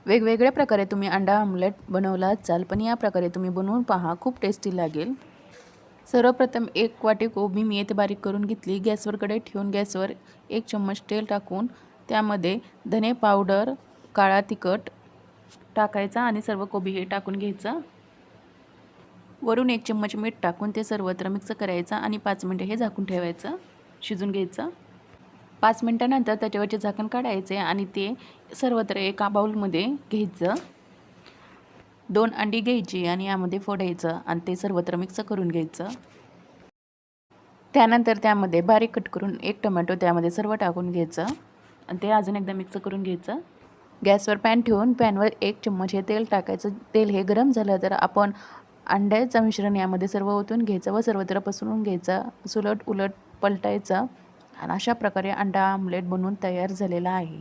वेगवेगळ्या प्रकारे तुम्ही अंडा आमलेट बनवला असाल, पण या प्रकारे तुम्ही बनवून पहा, खूप टेस्टी लागेल। सर्वप्रथम 1 वाटी कोबी मी येथे बारीक करून घेतली। गॅसवर कढई ठेवून गॅसवर 1 चम्मच तेल टाकून त्यामध्ये धने पावडर, काळा तिखट टाकायचा आणि सर्व कोबी हे टाकून घ्यायचं। वरून 1 चम्मच मीठ टाकून ते सर्वत्र मिक्स करायचं आणि 5 मिनिटे हे झाकून ठेवायचं, शिजून घ्यायचं। 5 मिनिटानंतर त्याच्यावरचे झाकण काढायचे आणि ते सर्वत्र एका बाउलमध्ये घ्यायचं। 2 अंडी घ्यायची आणि यामध्ये फोडायचं आणि ते सर्वत्र मिक्स करून घ्यायचं। त्यानंतर त्यामध्ये बारीक कट करून 1 टोमॅटो त्यामध्ये सर्व टाकून घ्यायचं आणि ते अजून एकदा मिक्स करून घ्यायचं। गॅसवर पॅन ठेवून पॅनवर 1 चम्मच हे तेल टाकायचं। तेल हे गरम झालं तर आपण अंड्याचं मिश्रण यामध्ये सर्व ओतून घ्यायचं व सर्वत्र पसरवून घ्यायचं, उलट उलट पलटायचं आणि अशा प्रकारे अंडा आमलेट बनवून तयार झालेला आहे।